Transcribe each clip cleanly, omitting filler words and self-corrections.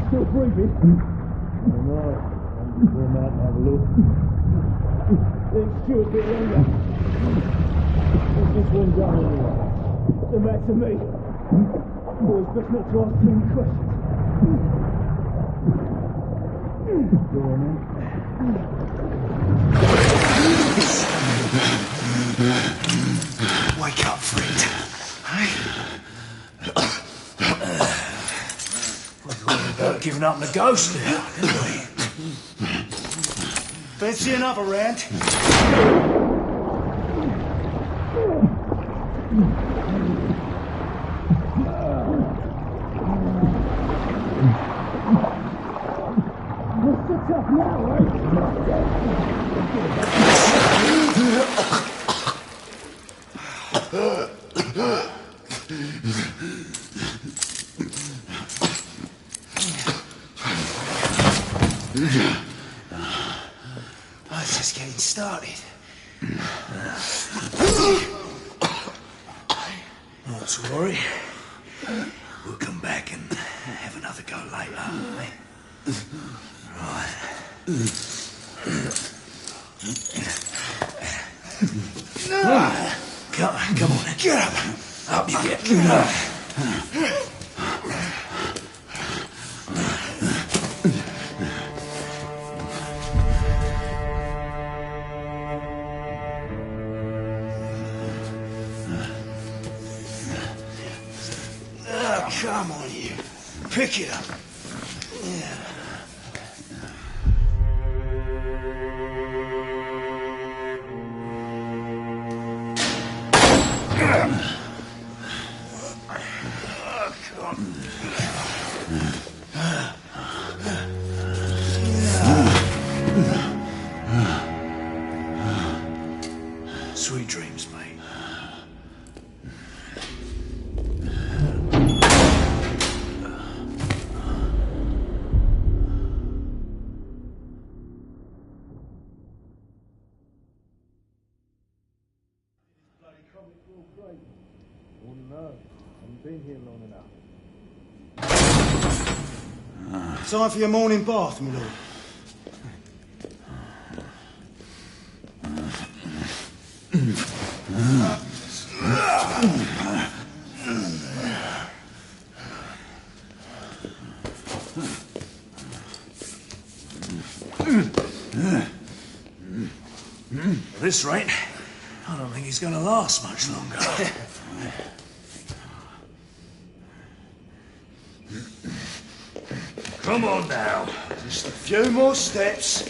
Still breathing? No, I'm just going out to have a look. It's still a bit longer. What's this one done anyway? Come back to me. Boys, best not to ask too many questions. Go on then. Wake up, friend. Hey? About giving up the ghost there, didn't we? Fancy another round? What's the tough now, eh? Oh, it's just getting started. Not to worry. We'll come back and have another go later, eh? Right. Come on, get up. Up you get. Come on, you. Pick it up. Yeah. Sweet dreams, mate. Oh no, I haven't been here long enough. Time for your morning bath, my lord. At this rate, I don't think he's going to last much longer. Come on now. Just a few more steps.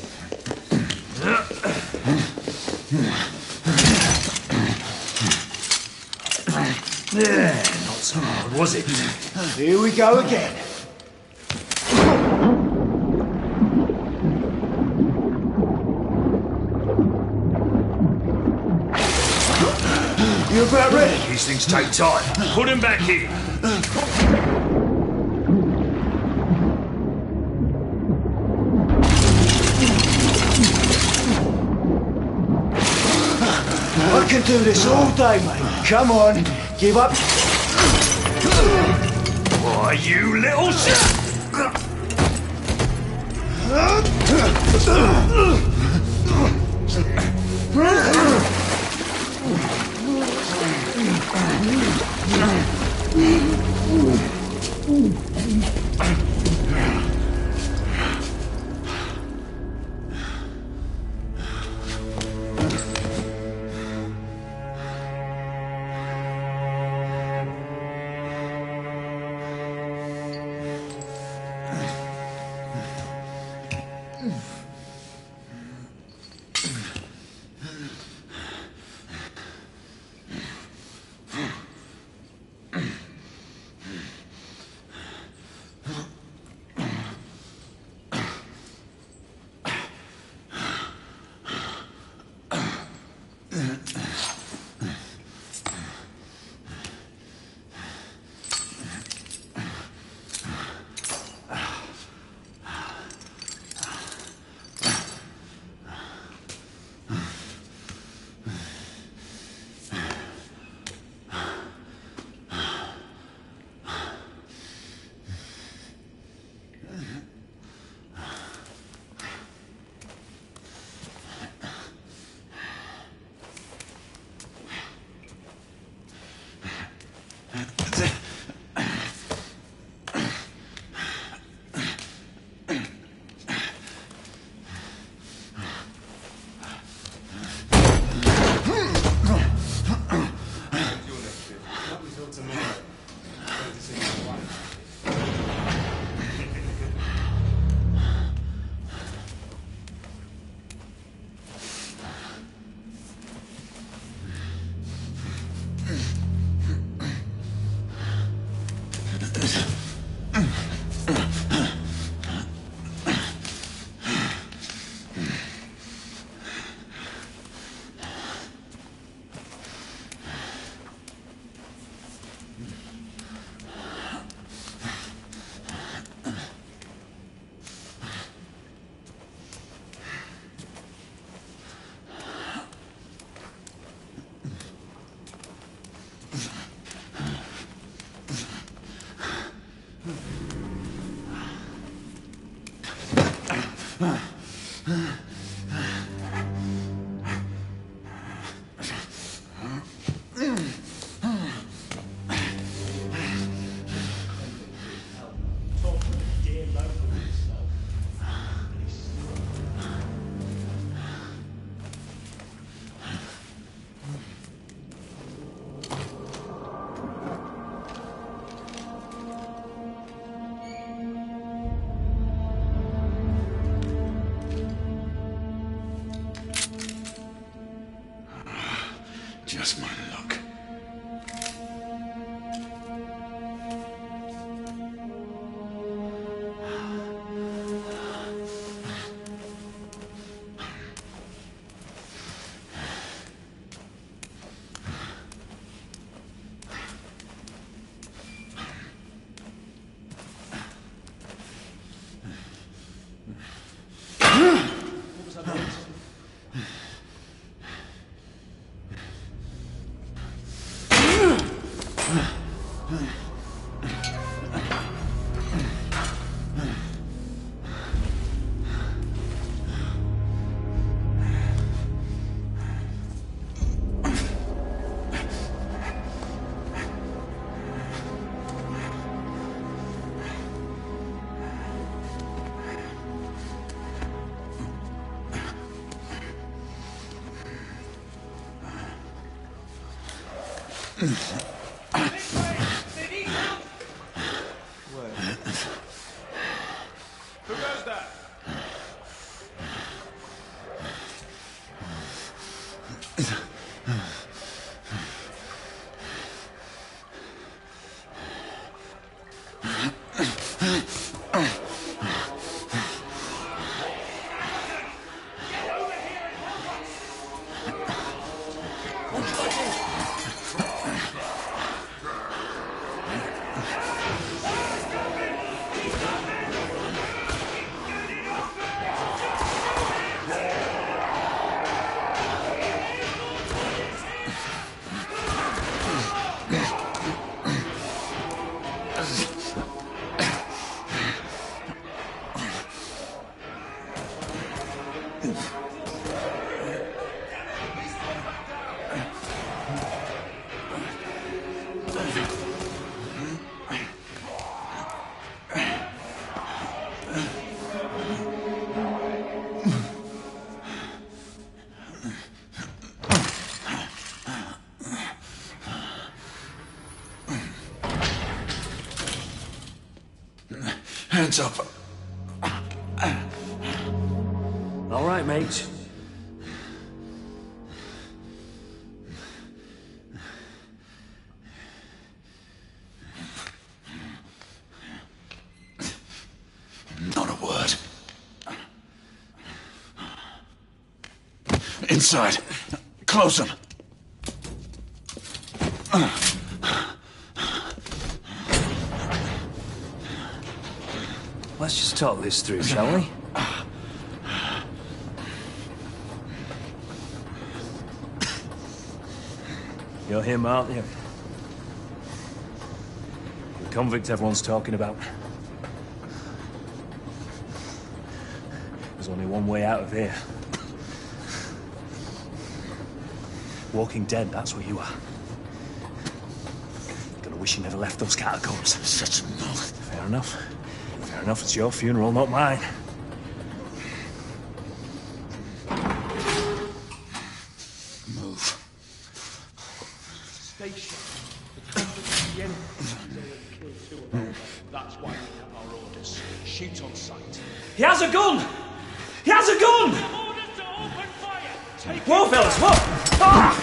Yeah, not so hard, was it? Here we go again. You about ready? These things take time. Put him back in. I can do this all day, mate. Come on, give up. Why, you little shit! Just my luck. Who does that? Hands up. All right, mate. Not a word. Inside. Close them. Let's just talk this through, shall we? You're him, aren't you? The convict everyone's talking about. There's only one way out of here. Walking dead, that's what you are. Gonna wish you never left those catacombs. Such a mouth. Fair enough. Fair enough, it's your funeral, not mine. Move. Stay shut. The convict's the enemy. They'll kill two of them. That's why we have our orders. Shoot on sight. He has a gun! He has a gun! Orders to open fire! Take Whoa, fellas, whoa! Ah!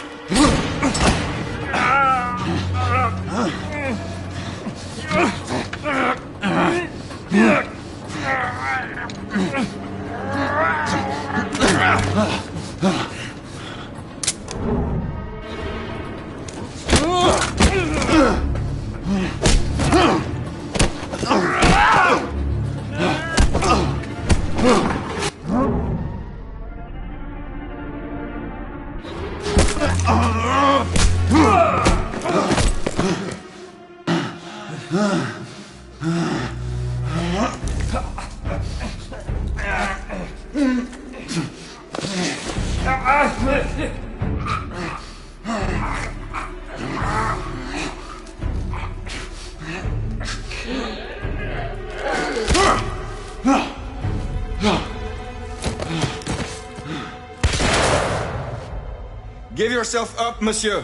Give yourself up, monsieur.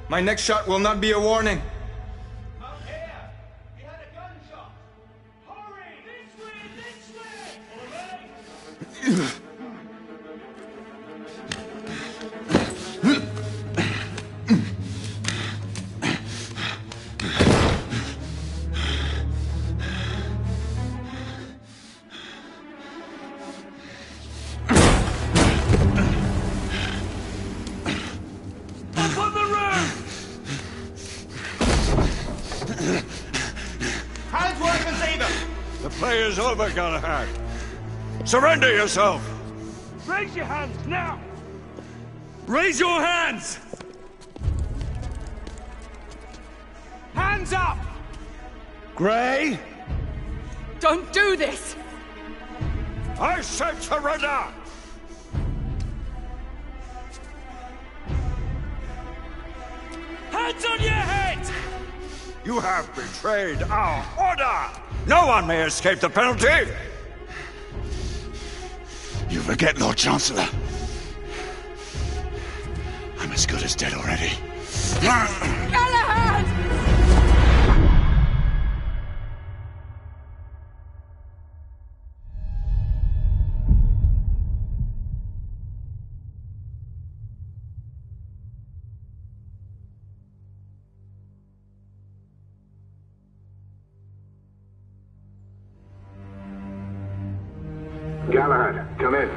My next shot will not be a warning. Out here! We had a gunshot! Hurry! This way! This way! day is over, Galahad. Surrender yourself! Raise your hands, now! Raise your hands! Hands up! Gray? Don't do this! I said surrender! Hands on your head! You have betrayed our order! No one may escape the penalty! You forget, Lord Chancellor. I'm as good as dead already. Galahad! Galahad, come in.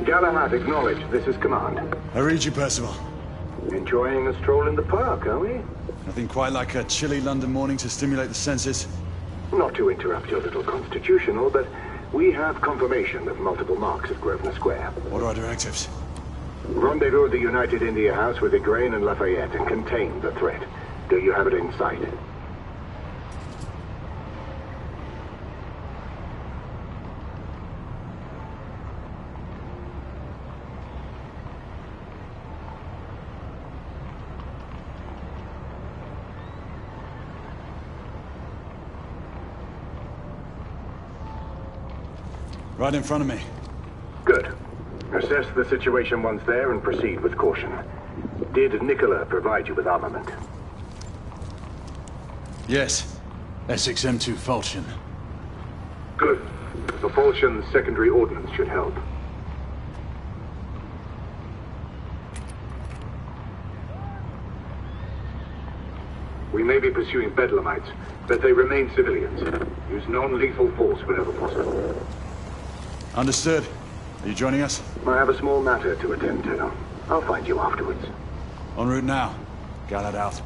Galahad, acknowledge. This is command. I read you, Percival. Enjoying a stroll in the park, are we? Nothing quite like a chilly London morning to stimulate the senses. Not to interrupt your little constitutional, but we have confirmation of multiple marks at Grosvenor Square. What are our directives? Rendezvous at the United India House with Igraine and Lafayette and contain the threat. Do you have it in sight? Right in front of me. Good. Assess the situation once there and proceed with caution. Did Nicola provide you with armament? Yes. Essex M2 Falchion. Good. The Falchion's secondary ordnance should help. We may be pursuing Bedlamites, but they remain civilians. Use non-lethal force whenever possible. Understood. Are you joining us? I have a small matter to attend to. I'll find you afterwards. En route now. Galahad out.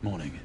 Morning.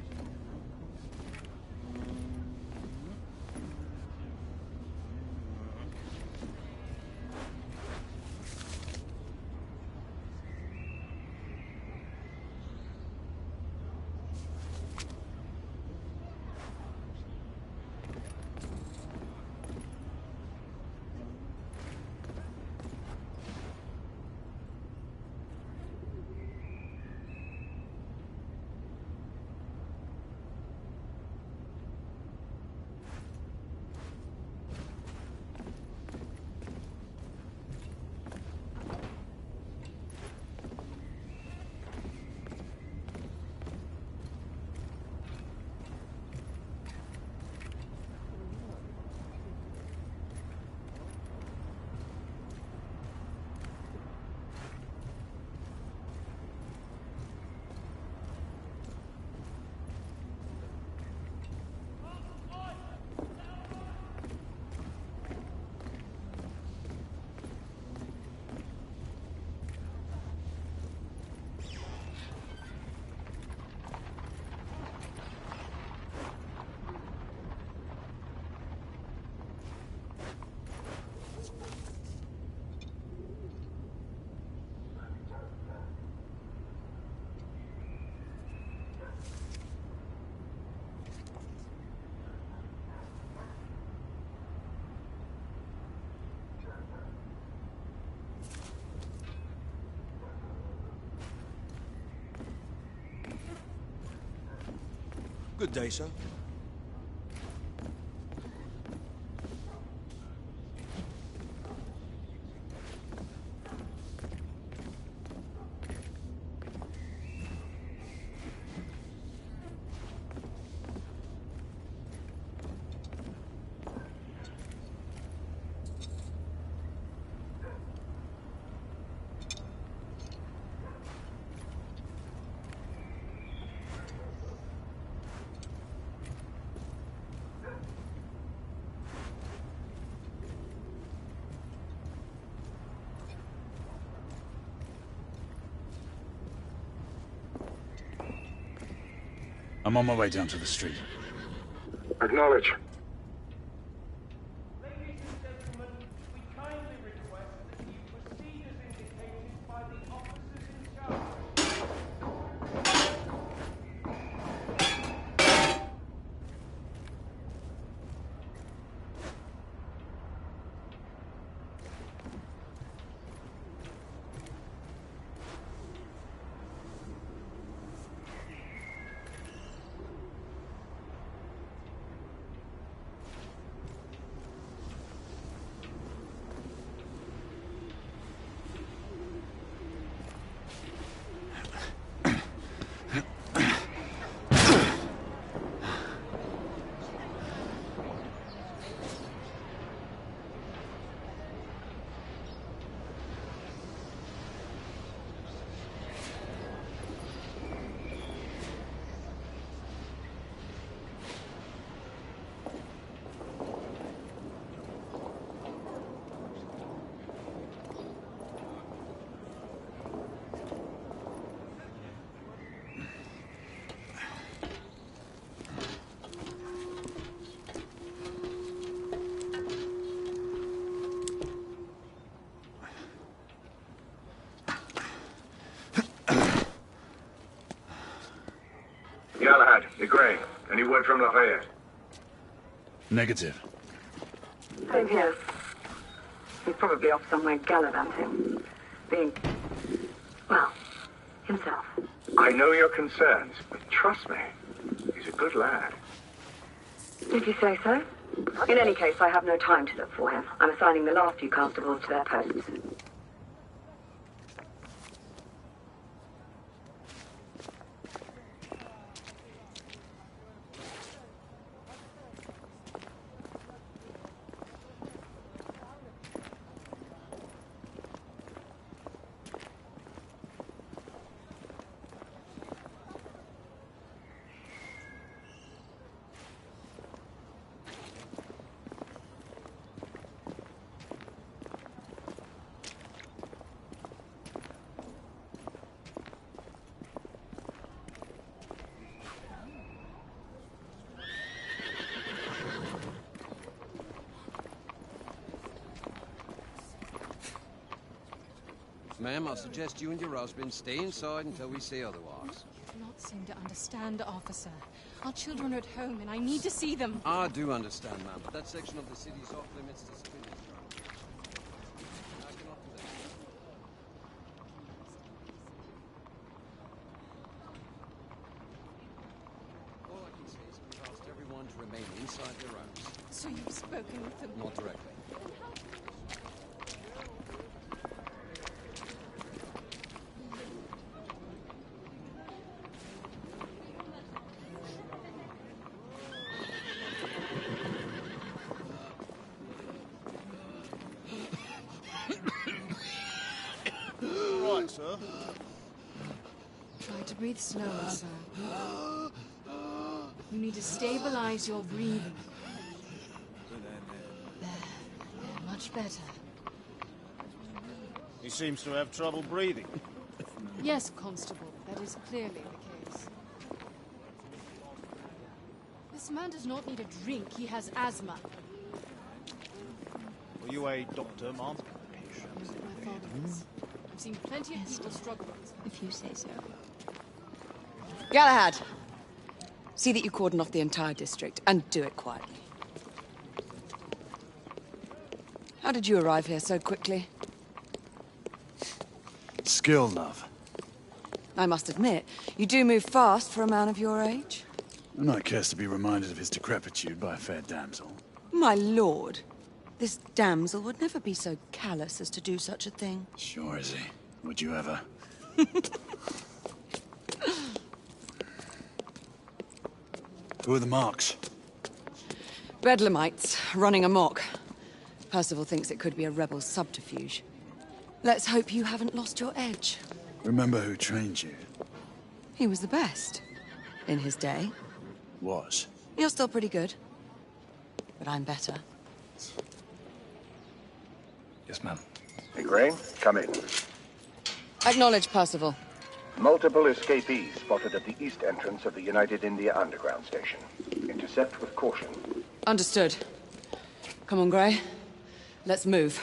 Good day, sir. I'm on my way down to the street. Acknowledge. Ladies and gentlemen, we kindly request that you proceed as indicated by the officers in charge. Galahad, you're Gray. Any word from Lafayette? Negative. Same here. He's probably off somewhere gallivanting. Being, well, himself. I know your concerns, but trust me, he's a good lad. Did you say so? In any case, I have no time to look for him. I'm assigning the last few constables to their posts. Ma'am, I suggest you and your husband stay inside until we say otherwise. You do not seem to understand, officer. Our children are at home, and I need to see them. I do understand, ma'am, but that section of the city is off limits to civilians. I cannot do that. All I can say is we've asked everyone to remain inside their homes. So you've spoken with them? Not directly. Sir? Try to breathe slower, sir. You need to stabilize your breathing. There. Much better. He seems to have trouble breathing. Yes, Constable. That is clearly the case. This man does not need a drink. He has asthma. Were you a doctor, ma'am? My father is. I've seen plenty of people struggle with this. If you say so. Galahad! See that you cordon off the entire district, and do it quietly. How did you arrive here so quickly? Skill, love. I must admit, you do move fast for a man of your age. A knight cares to be reminded of his decrepitude by a fair damsel. My lord, this damsel would never be so callous as to do such a thing. Sure is he. Would you ever? Who are the marks? Bedlamites, running amok. Percival thinks it could be a rebel subterfuge. Let's hope you haven't lost your edge. Remember who trained you? He was the best. In his day. Was. You're still pretty good. But I'm better. Yes, ma'am. Hey, Gray, come in. Acknowledge, Percival. Multiple escapees spotted at the east entrance of the United India Underground Station. Intercept with caution. Understood. Come on, Gray. Let's move.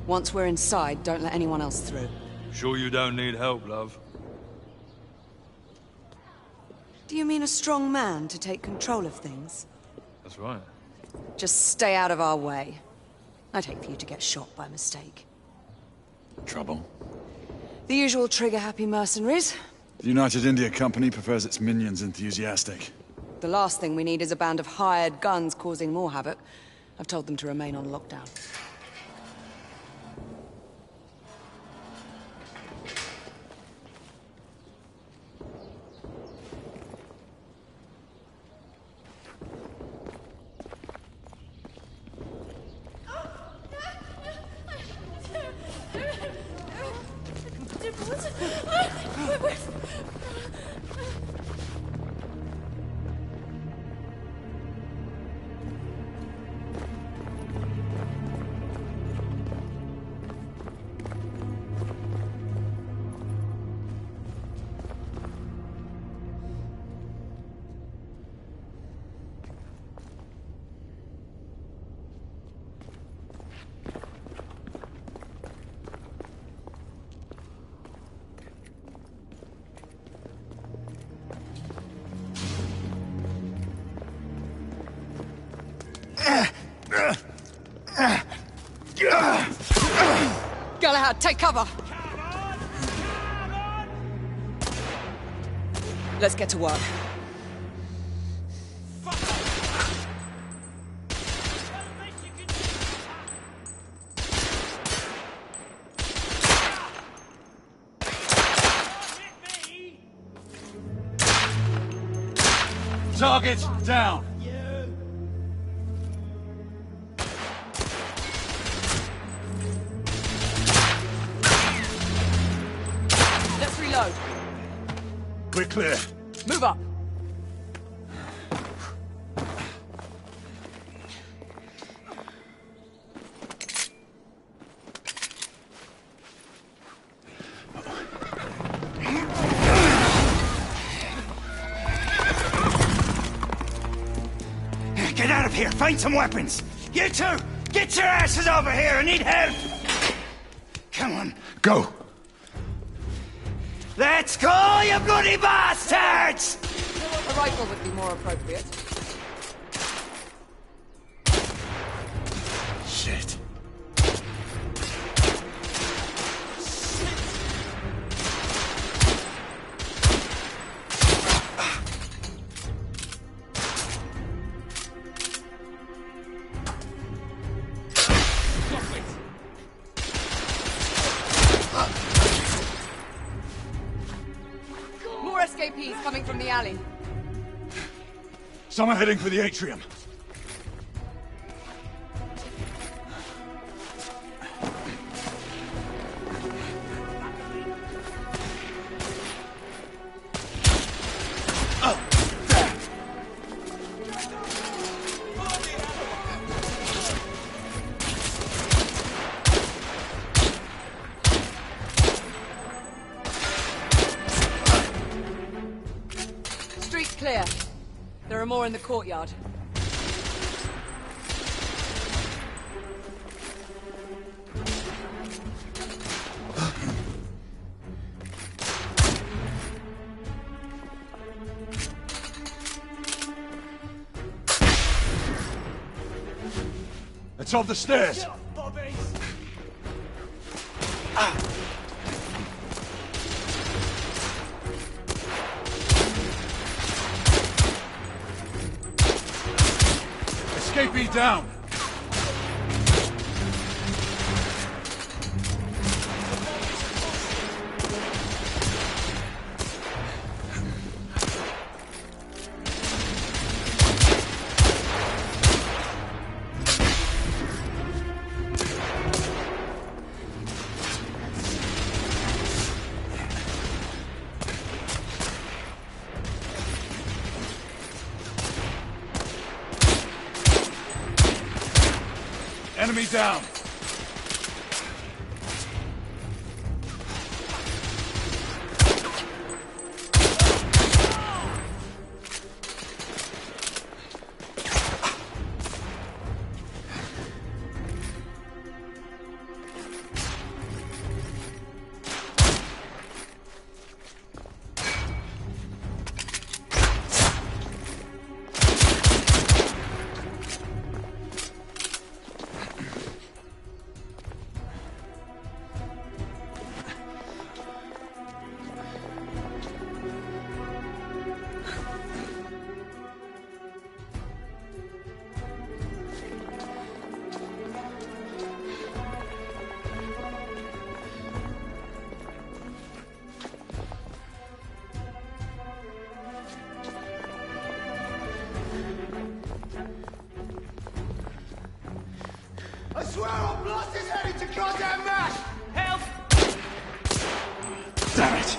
Once we're inside, don't let anyone else through. Sure you don't need help, love? Do you mean a strong man to take control of things? That's right. Just stay out of our way. I'd hate for you to get shot by mistake. Trouble? The usual trigger-happy mercenaries. The United India Company prefers its minions enthusiastic. The last thing we need is a band of hired guns causing more havoc. I've told them to remain on lockdown. Galahad, take cover! Let's get to work. Target down! Let's reload. We're clear. Move up. Get out of here! Find some weapons! You two! Get your asses over here! I need help! Come on. Go! Let's go, you bloody bastards! A rifle would be more appropriate. Shit. More escapees coming from the alley. Some are heading for the atrium. Street clear. There are more in the courtyard. It's off the stairs. Escapee down. Enemy down. I swear I'll blast his head into goddamn mash! Help! Damn it.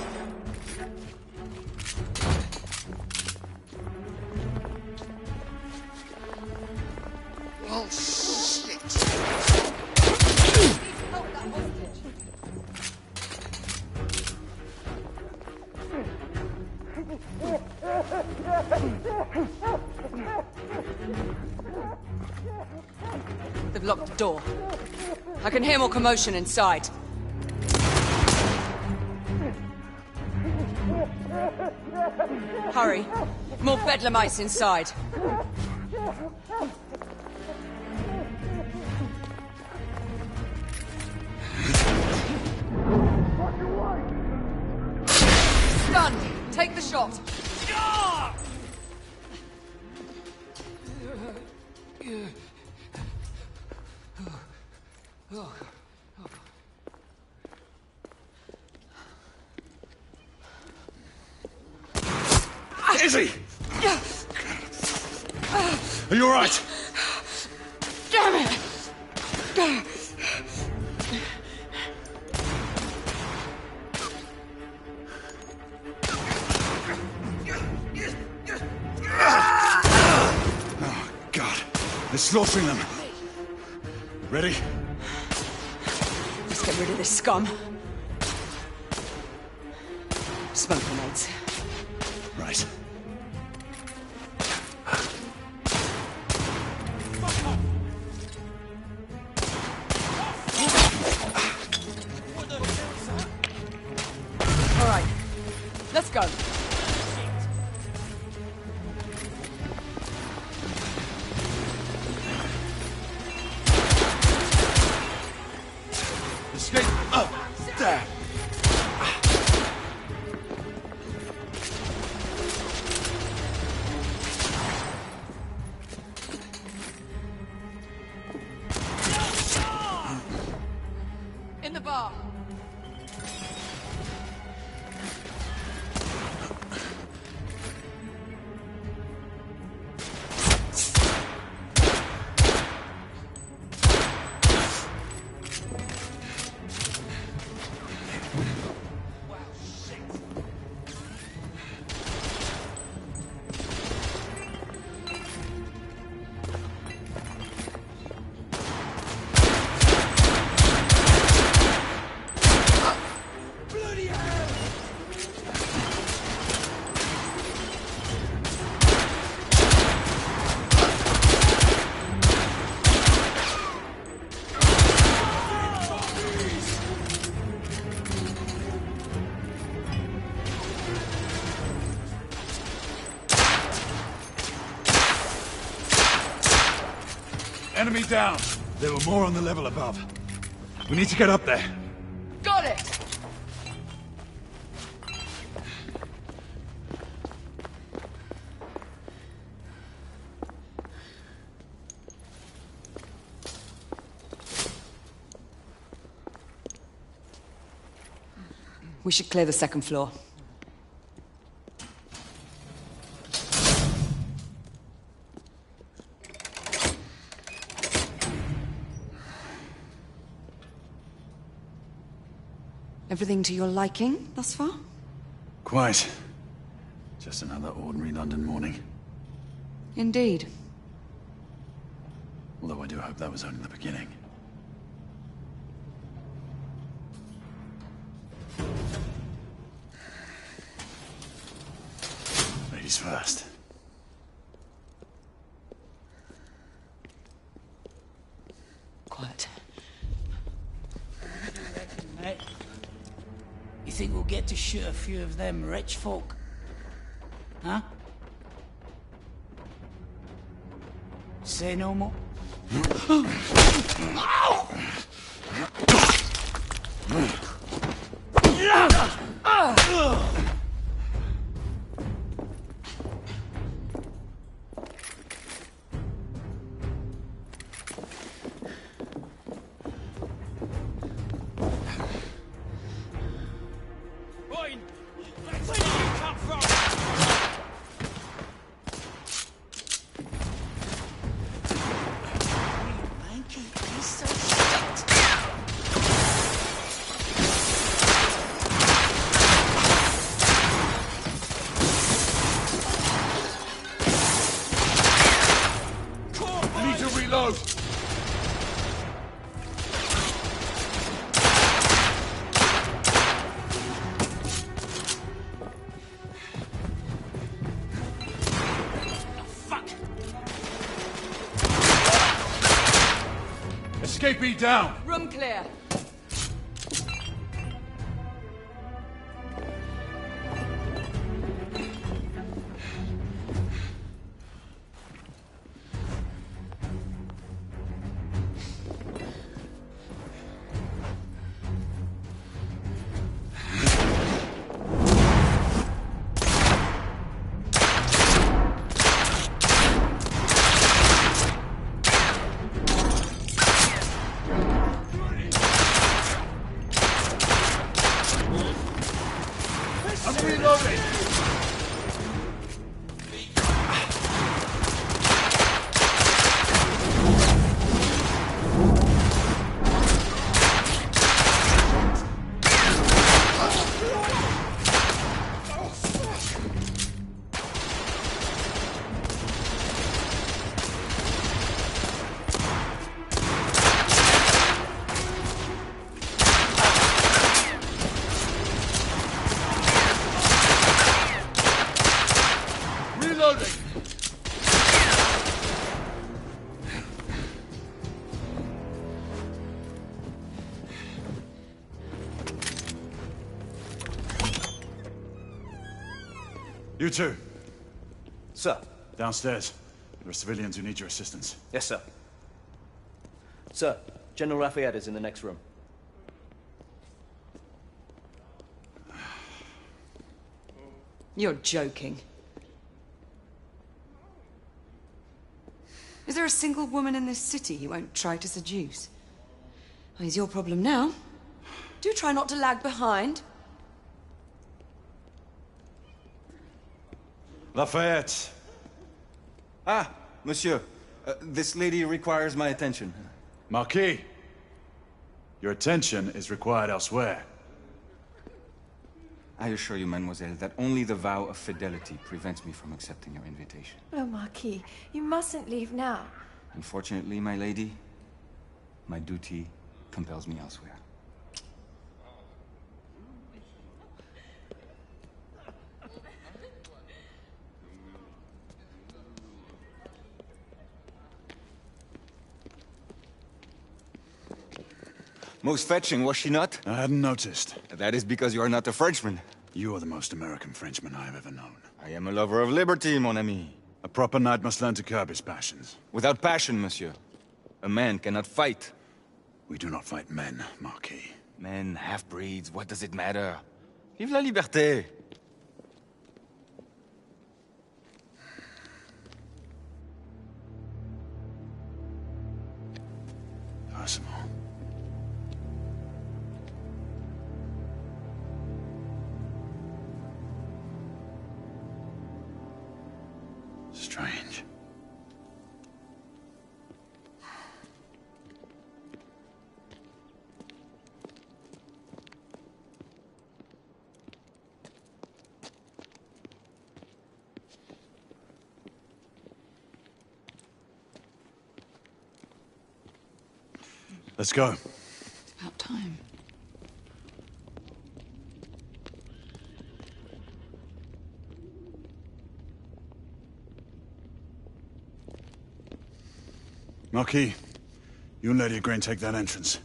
Oh, shit. Hold that hostage. They've locked the door. I can hear more commotion inside. Hurry. More bedlamites inside. Stunned. Take the shot. Izzy! Are you all right? Damn it! Oh, God. They're slaughtering them. Ready? Let's get rid of this scum. Smoke grenades. Right. All right, Let's go. Escape! There! In the bar. Enemy down! There were more on the level above. We need to get up there. Got it! We should clear the second floor. Everything to your liking thus far? Quite. Just another ordinary London morning. Indeed. Although I do hope that was only the beginning. Ladies first. Quiet. Mate, you think we'll get to shoot a few of them rich folk? Huh? Say no more. Escapee down! Room clear. You two. Sir. Downstairs. There are civilians who need your assistance. Yes, sir. Sir, General Lafayette is in the next room. You're joking. Is there a single woman in this city you won't try to seduce? Well, it's your problem now. Do try not to lag behind. Lafayette! Ah, monsieur. This lady requires my attention. Marquis! Your attention is required elsewhere. I assure you, mademoiselle, that only the vow of fidelity prevents me from accepting your invitation. Oh, Marquis, you mustn't leave now. Unfortunately, my lady, my duty compels me elsewhere. Most fetching, was she not? I hadn't noticed. That is because you are not a Frenchman. You are the most American Frenchman I have ever known. I am a lover of liberty, mon ami. A proper knight must learn to curb his passions. Without passion, monsieur, a man cannot fight. We do not fight men, Marquis. Men, half-breeds, what does it matter? Vive la liberté! Possible. Strange. Let's go. It's about time. Marquis, you and Lady Agrane take that entrance.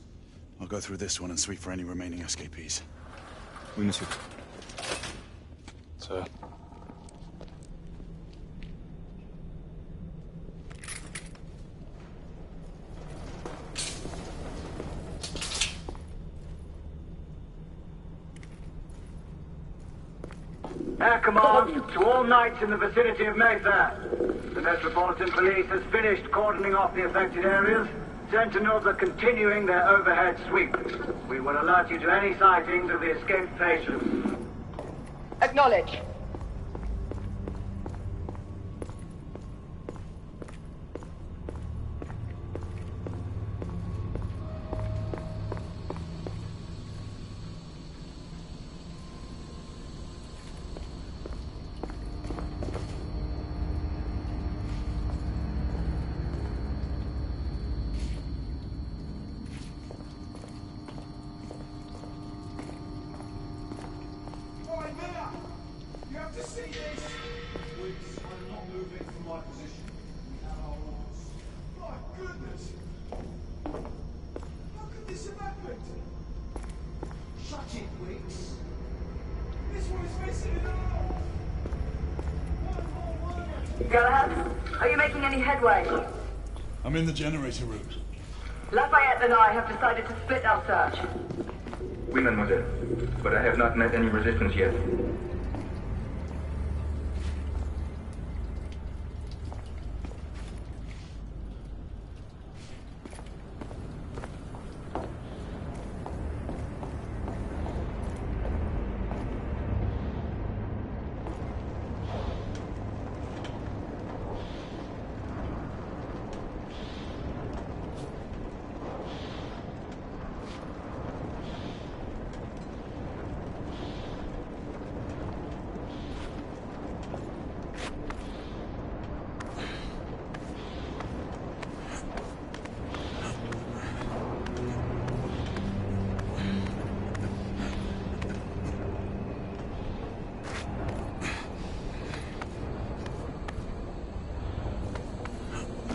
I'll go through this one and sweep for any remaining escapees. Oui, monsieur. Sir. Air command to all knights in the vicinity of Mayfair. The Metropolitan Police has finished cordoning off the affected areas. Sentinels are continuing their overhead sweep. We will alert you to any sightings of the escaped patients. Acknowledge. Are you making any headway? I'm in the generator room. Lafayette and I have decided to split our search. Oui, mademoiselle. But I have not met any resistance yet.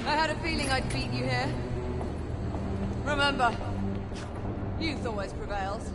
I had a feeling I'd beat you here. Remember, youth always prevails.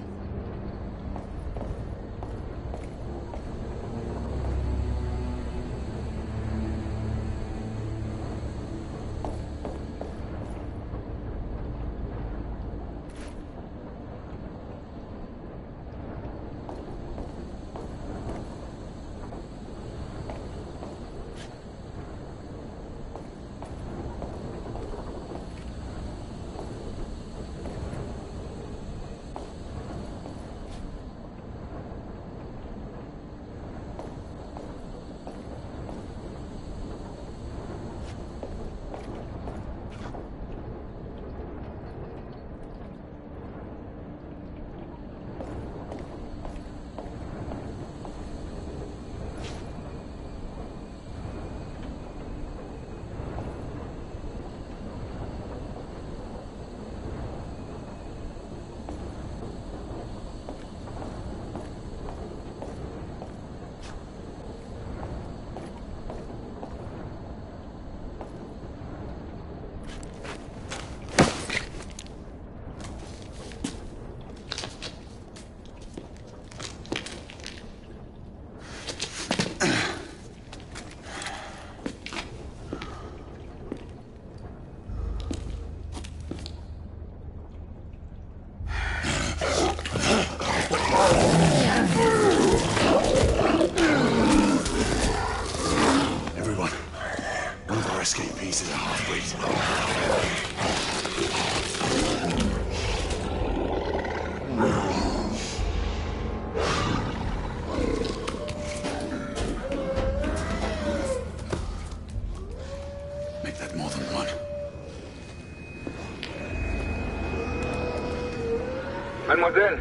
Mademoiselle,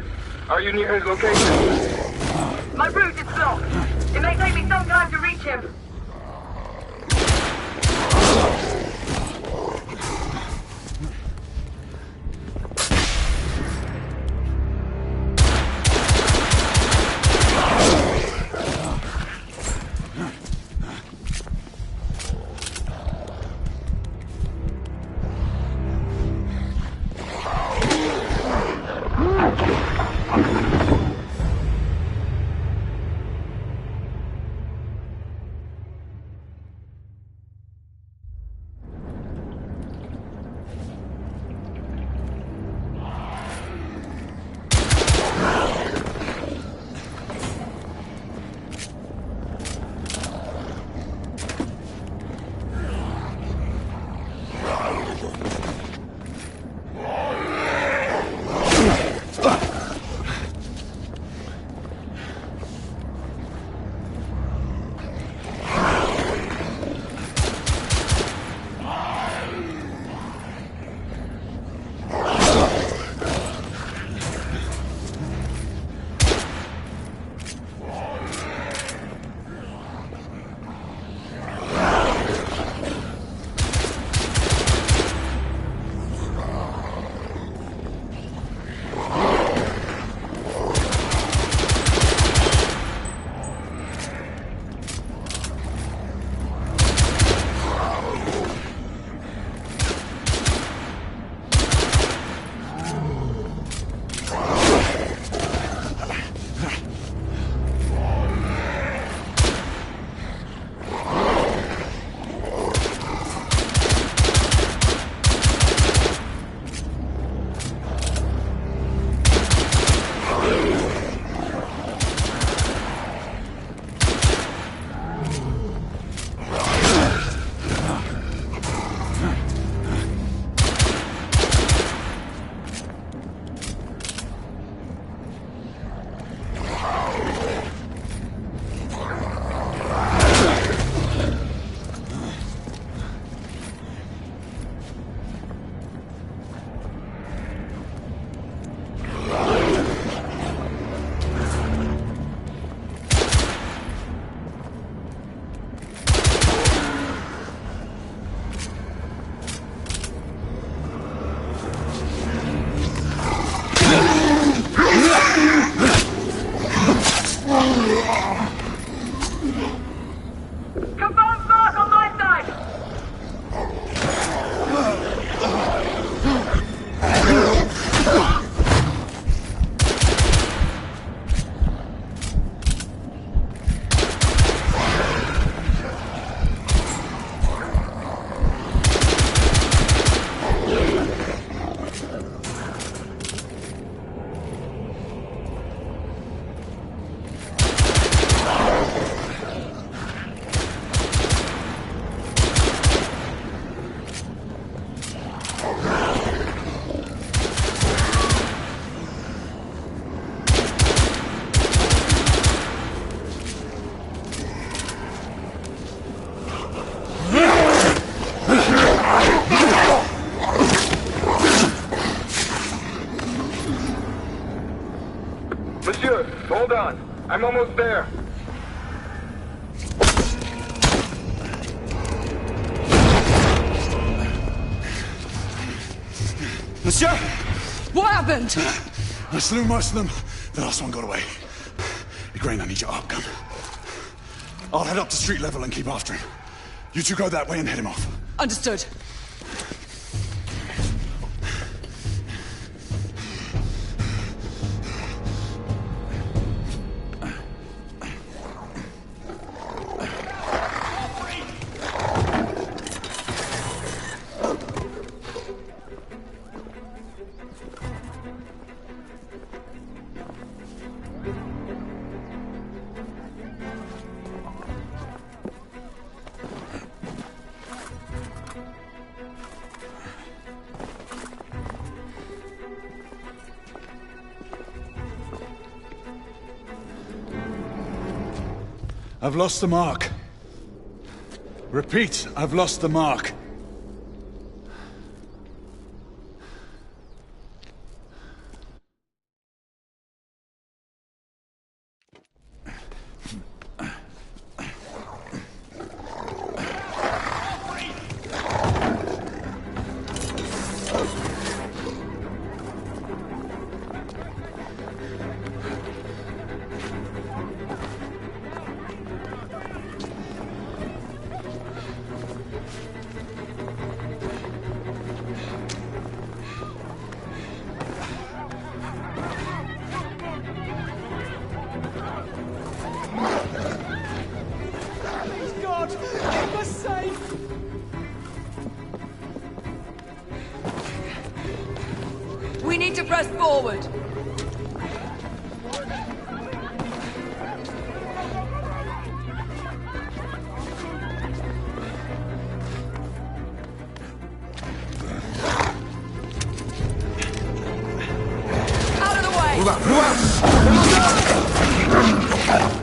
are you near his location? My route is blocked. It may take me some time to reach him. Monsieur, hold on. I'm almost there. Monsieur! What happened? I slew most of them. The last one got away. Igraine, I need your ARP gun. I'll head up to street level and keep after him. You two go that way and head him off. Understood. I've lost the mark. Repeat, I've lost the mark. need to press forward. Out of the way! Move out! Move out! Move out! Move out!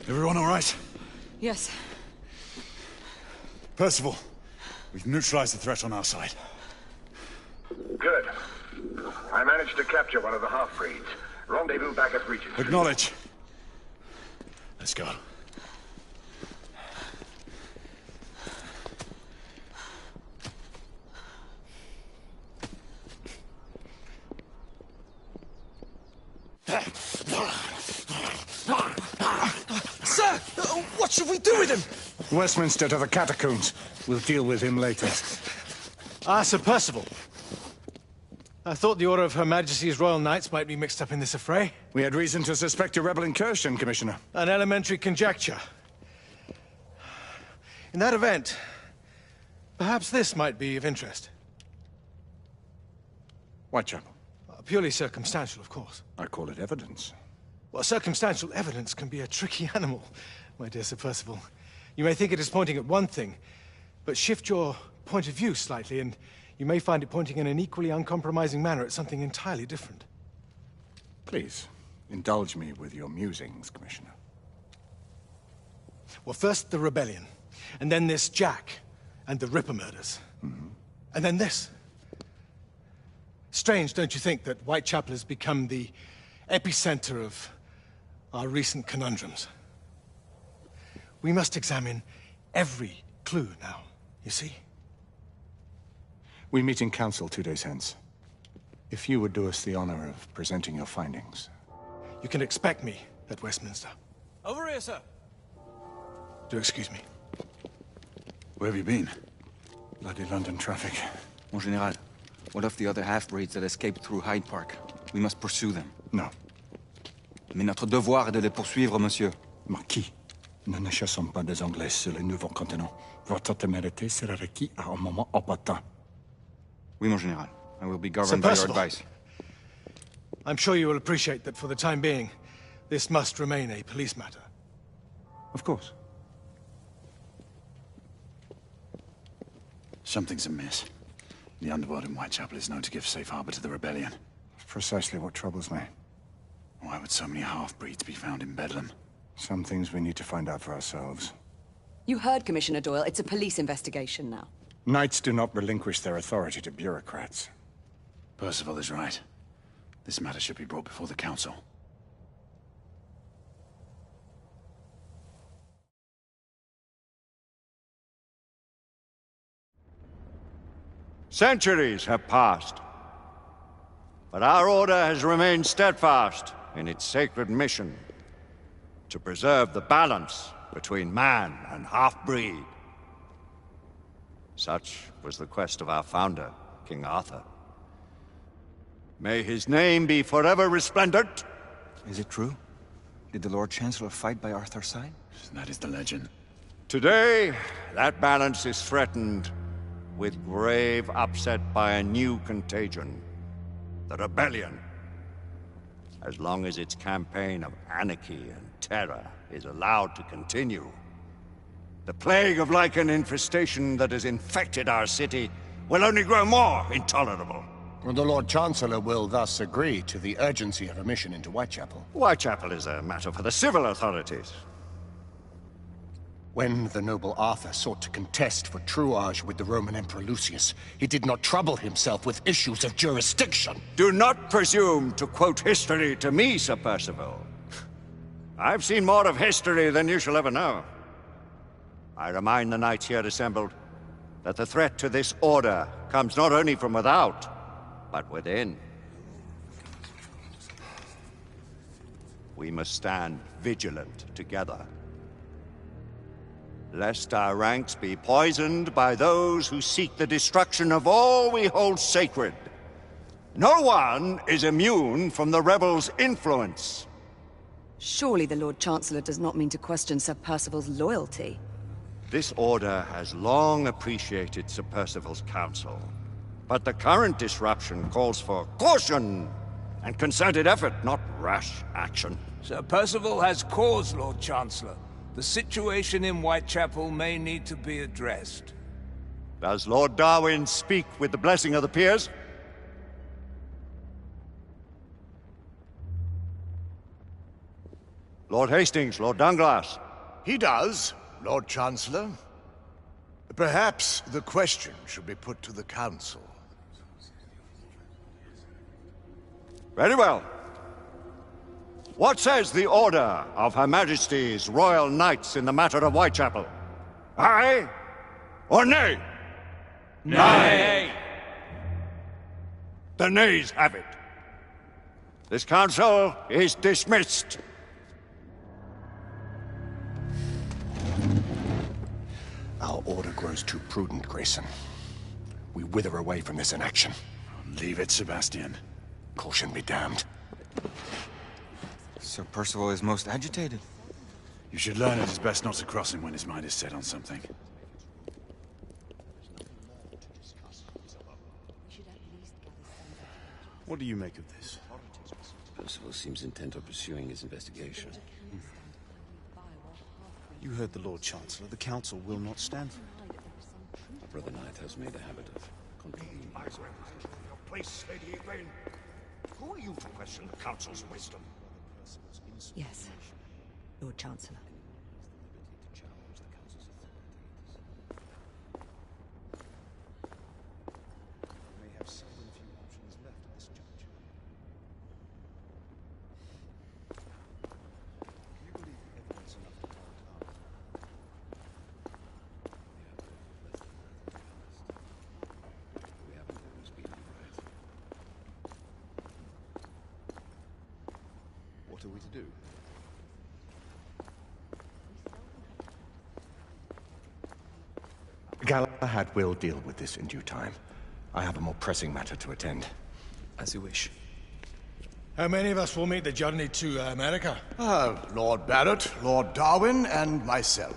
Everyone all right? Yes. Percival, we've neutralized the threat on our side. Good. I managed to capture one of the half-breeds. Rendezvous back at Regent. Acknowledge. Let's go. Sir! What should we do with him? Westminster to the catacombs. We'll deal with him later. Ah, Sir Percival. I thought the Order of Her Majesty's Royal Knights might be mixed up in this affray. We had reason to suspect a rebel incursion, Commissioner. An elementary conjecture. In that event, perhaps this might be of interest. Whitechapel. Purely circumstantial, of course. I call it evidence. Well, circumstantial evidence can be a tricky animal, my dear Sir Percival. You may think it is pointing at one thing, but shift your point of view slightly, and you may find it pointing in an equally uncompromising manner at something entirely different. Please, indulge me with your musings, Commissioner. Well, first the rebellion, and then this Jack, and the Ripper murders. And then this. Strange, don't you think, that Whitechapel has become the epicenter of our recent conundrums? We must examine every clue now, you see? We meet in council 2 days hence. If you would do us the honor of presenting your findings. You can expect me at Westminster. Over here, sir. Do excuse me. Where have you been? Bloody London traffic. Mon Général, what of the other half-breeds that escaped through Hyde Park? We must pursue them. No. Mais notre devoir est de les poursuivre, monsieur. Marquis, nous ne chassons pas des Anglais sur le nouveau continent. Votre témérité sera requis à un moment opportun. Oui, mon Général. I will be governed by your advice. I'm sure you will appreciate that for the time being, this must remain a police matter. Of course. Something's amiss. The underworld in Whitechapel is known to give safe harbor to the rebellion. Precisely what troubles me. Why would so many half-breeds be found in Bedlam? Some things we need to find out for ourselves. You heard Commissioner Doyle. It's a police investigation now. Knights do not relinquish their authority to bureaucrats. Percival is right. This matter should be brought before the council. Centuries have passed, but our order has remained steadfast in its sacred mission to preserve the balance between man and half-breed. Such was the quest of our founder, King Arthur. May his name be forever resplendent. Is it true? Did the Lord Chancellor fight by Arthur's side? That is the legend. Today, that balance is threatened with grave upset by a new contagion, the rebellion. As long as its campaign of anarchy and terror is allowed to continue, the plague of lichen infestation that has infected our city will only grow more intolerable. The Lord Chancellor will thus agree to the urgency of a mission into Whitechapel. Whitechapel is a matter for the civil authorities. When the noble Arthur sought to contest for truage with the Roman Emperor Lucius, he did not trouble himself with issues of jurisdiction. Do not presume to quote history to me, Sir Percival. I've seen more of history than you shall ever know. I remind the knights here assembled that the threat to this order comes not only from without, but within. We must stand vigilant together, lest our ranks be poisoned by those who seek the destruction of all we hold sacred. No one is immune from the rebels' influence. Surely the Lord Chancellor does not mean to question Sir Percival's loyalty. This order has long appreciated Sir Percival's counsel, but the current disruption calls for caution and concerted effort, not rash action. Sir Percival has cause, Lord Chancellor. The situation in Whitechapel may need to be addressed. Does Lord Darwin speak with the blessing of the peers? Lord Hastings, Lord Dunglass. He does, Lord Chancellor. Perhaps the question should be put to the Council. Very well. What says the Order of Her Majesty's Royal Knights in the matter of Whitechapel? Aye or nay? Nay. The nays have it. This council is dismissed. Our order grows too prudent, Grayson. We wither away from this inaction. Leave it, Sebastian. Caution be damned. Sir Percival is most agitated. You should learn it is best not to cross him when his mind is set on something. What do you make of this? Percival seems intent on pursuing his investigation. You heard the Lord Chancellor. The Council will not stand for it. Our brother knight has made a habit of contravening. Your place, Lady Yvain. Who are you to question the Council's wisdom? Yes, Lord Chancellor. What are we to do? Galahad will deal with this in due time. I have a more pressing matter to attend. As you wish. How many of us will make the journey to America? Lord Barrett, Lord Darwin, and myself.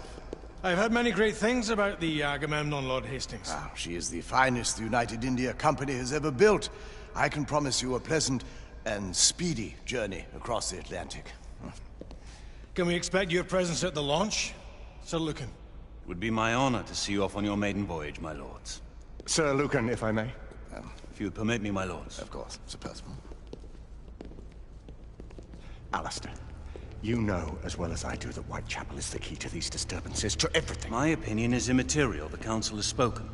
I've heard many great things about the Agamemnon, Lord Hastings. She is the finest the United India Company has ever built. I can promise you a pleasant and speedy journey across the Atlantic. Can we expect your presence at the launch, Sir Lucan? It would be my honor to see you off on your maiden voyage, my lords. Sir Lucan, if I may. If you would permit me, my lords. Of course, Sir Percival. Alistair, you know as well as I do that Whitechapel is the key to these disturbances, to everything. My opinion is immaterial. The Council has spoken.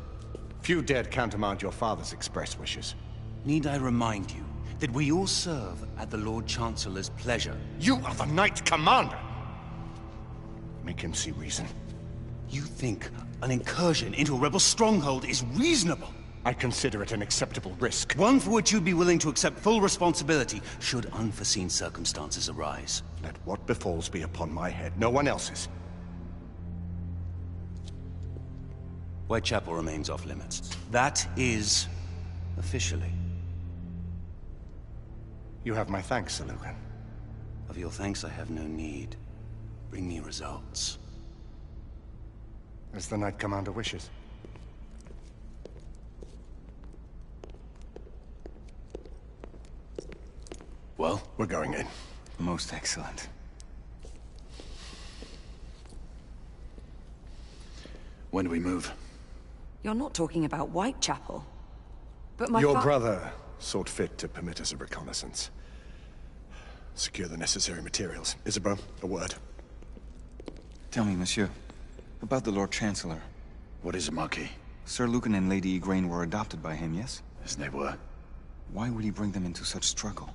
Few dared countermand your father's express wishes. Need I remind you that we all serve at the Lord Chancellor's pleasure? You are the Knight Commander! Make him see reason. You think an incursion into a rebel stronghold is reasonable? I consider it an acceptable risk. One for which you'd be willing to accept full responsibility should unforeseen circumstances arise. Let what befalls be upon my head, no one else's. Whitechapel remains off limits. That is officially. You have my thanks, Sir Lucan. Of your thanks I have no need. Bring me results. As the Knight Commander wishes. Well? We're going in. Most excellent. When do we move? You're not talking about Whitechapel. But my Your brother sought fit to permit us a reconnaissance. Secure the necessary materials. Isabeau, a word. Tell me, monsieur. About the Lord Chancellor. What is it, Marquis? Sir Lucan and Lady Igraine were adopted by him, yes? Yes, they were. Why would he bring them into such struggle?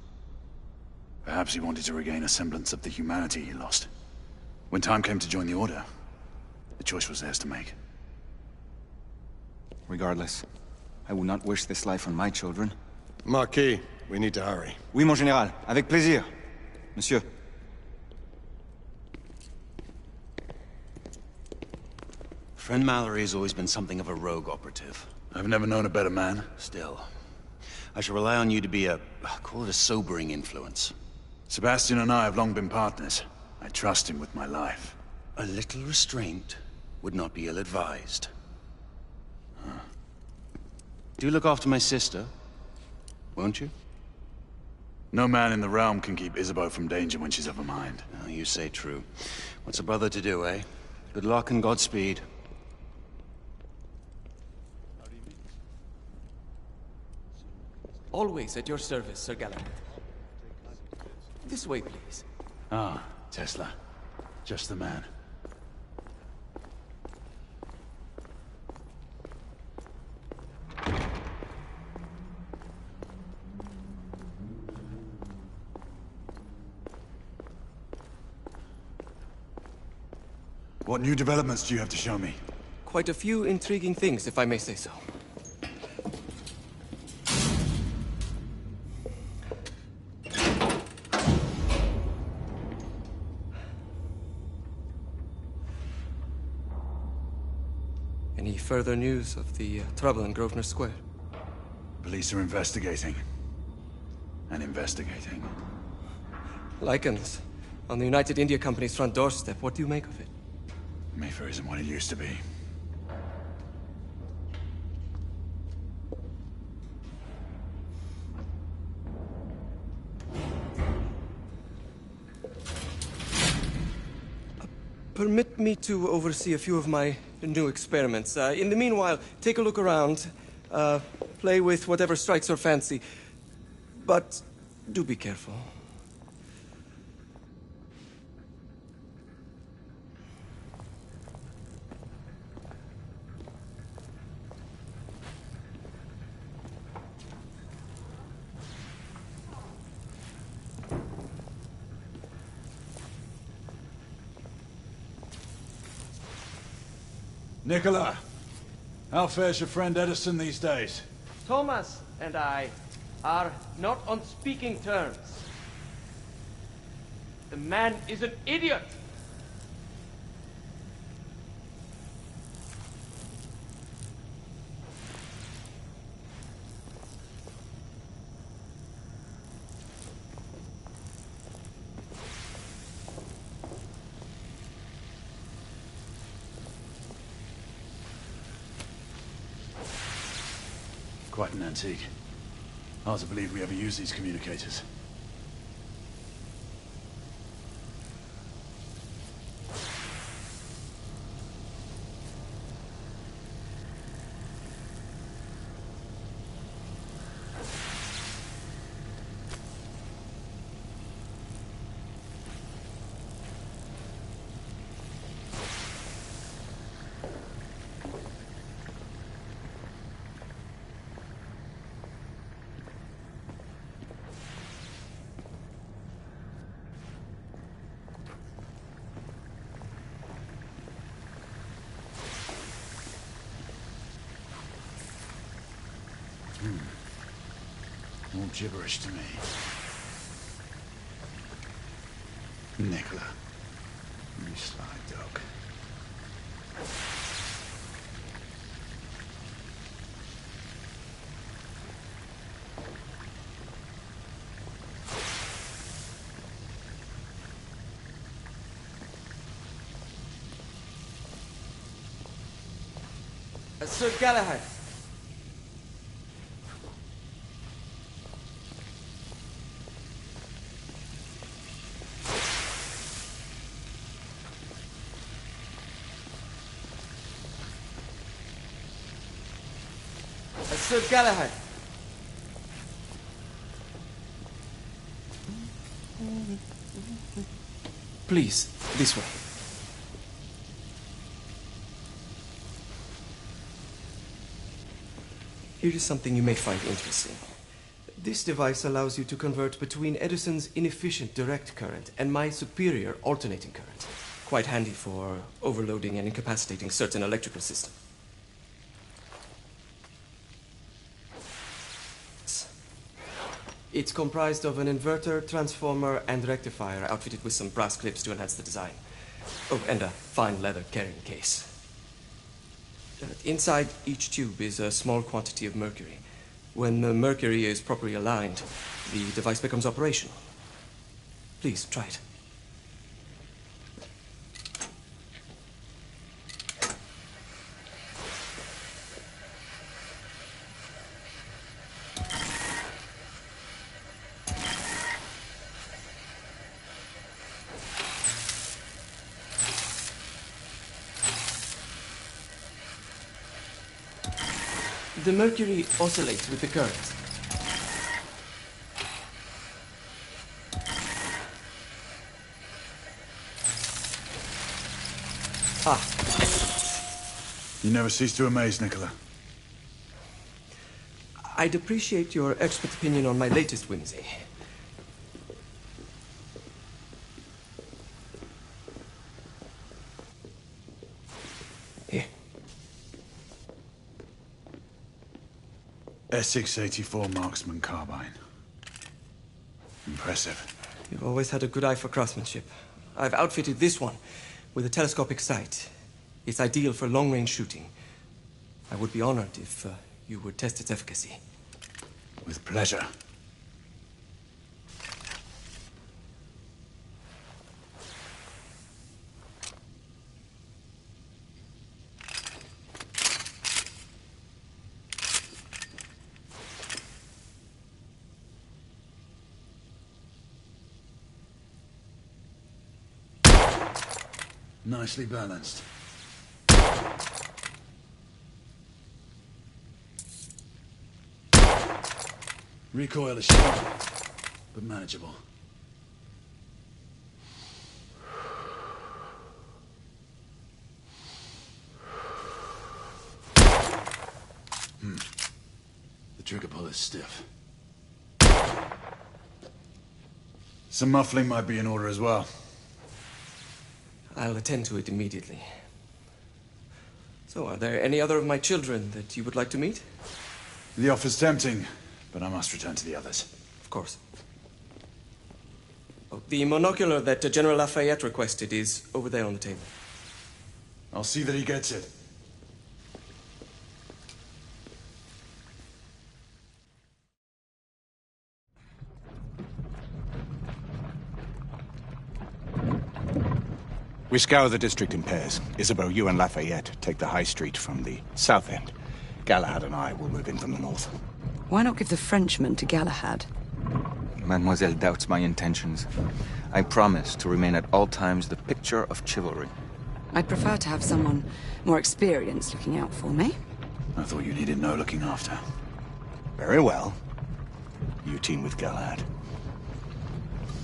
Perhaps he wanted to regain a semblance of the humanity he lost. When time came to join the Order, the choice was theirs to make. Regardless, I would not wish this life on my children. Marquis, we need to hurry. Oui, mon général. Avec plaisir. Monsieur. Friend Mallory has always been something of a rogue operative. I've never known a better man. Still, I shall rely on you to be call it a sobering influence. Sebastian and I have long been partners. I trust him with my life. A little restraint would not be ill-advised. Do look after my sister, won't you? No man in the realm can keep Isabeau from danger when she's of a mind. Oh, you say true. What's a brother to do, eh? Good luck and Godspeed. Always at your service, Sir Galahad. This way, please. Ah, Tesla. Just the man. What new developments do you have to show me? Quite a few intriguing things, if I may say so. Any further news of the trouble in Grosvenor Square? Police are investigating. And investigating. Lycans, on the United India Company's front doorstep. What do you make of it? Mayfair isn't what it used to be. Permit me to oversee a few of my new experiments. In the meanwhile, take a look around. Play with whatever strikes your fancy. But do be careful. Nicola, how fares your friend Edison these days? Thomas and I are not on speaking terms. The man is an idiot. Quite an antique. Hard to believe we ever use these communicators. All gibberish to me. Nicola, you sly dog. Sir Galahad. Sir Galahad. Please, this way. Here is something you may find interesting. This device allows you to convert between Edison's inefficient direct current and my superior alternating current. Quite handy for overloading and incapacitating certain electrical systems. It's comprised of an inverter, transformer, and rectifier outfitted with some brass clips to enhance the design. Oh, and a fine leather carrying case. Inside each tube is a small quantity of mercury. When the mercury is properly aligned, the device becomes operational. Please, try it. The mercury oscillates with the current. You never cease to amaze, Nicola. I'd appreciate your expert opinion on my latest whimsy. S684 Marksman Carbine. Impressive. You've always had a good eye for craftsmanship. I've outfitted this one with a telescopic sight. It's ideal for long-range shooting. I would be honored if you would test its efficacy. With pleasure. Nicely balanced. Recoil is strong, but manageable. The trigger pull is stiff. Some muffling might be in order as well. I'll attend to it immediately. So, are there any other of my children that you would like to meet? The offer's tempting, but I must return to the others. Of course. Oh, the monocular that General Lafayette requested is over there on the table. I'll see that he gets it. We scour the district in pairs. Isabeau, you and Lafayette take the high street from the south end. Galahad and I will move in from the north. Why not give the Frenchman to Galahad? Mademoiselle doubts my intentions. I promise to remain at all times the picture of chivalry. I'd prefer to have someone more experienced looking out for me. I thought you needed no looking after. Very well. You team with Galahad.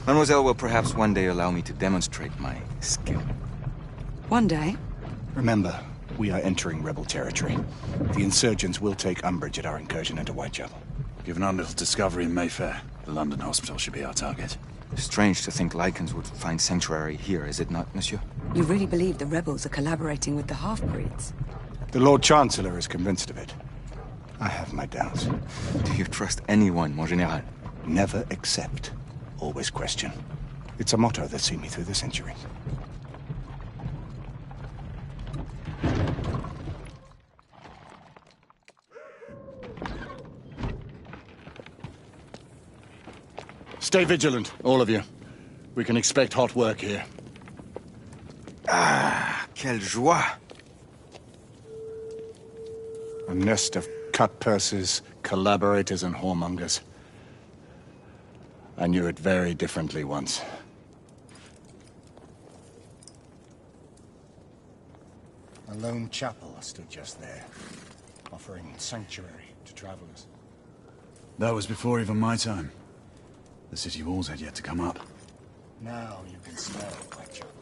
Mademoiselle will perhaps one day allow me to demonstrate my skill. One day? Remember, we are entering rebel territory. The insurgents will take umbrage at our incursion into Whitechapel. Given our little discovery in Mayfair, the London hospital should be our target. Strange to think Lycans would find sanctuary here, is it not, monsieur? You really believe the rebels are collaborating with the half-breeds? The Lord Chancellor is convinced of it. I have my doubts. Do you trust anyone, mon général? Never accept. Always question. It's a motto that's seen me through the centuries. Stay vigilant, all of you. We can expect hot work here. Ah, quelle joie! A nest of cut-purses, collaborators, and whoremongers. I knew it very differently once. A lone chapel stood just there, offering sanctuary to travelers. That was before even my time. The city walls had yet to come up. Now you can smell Whitechapel.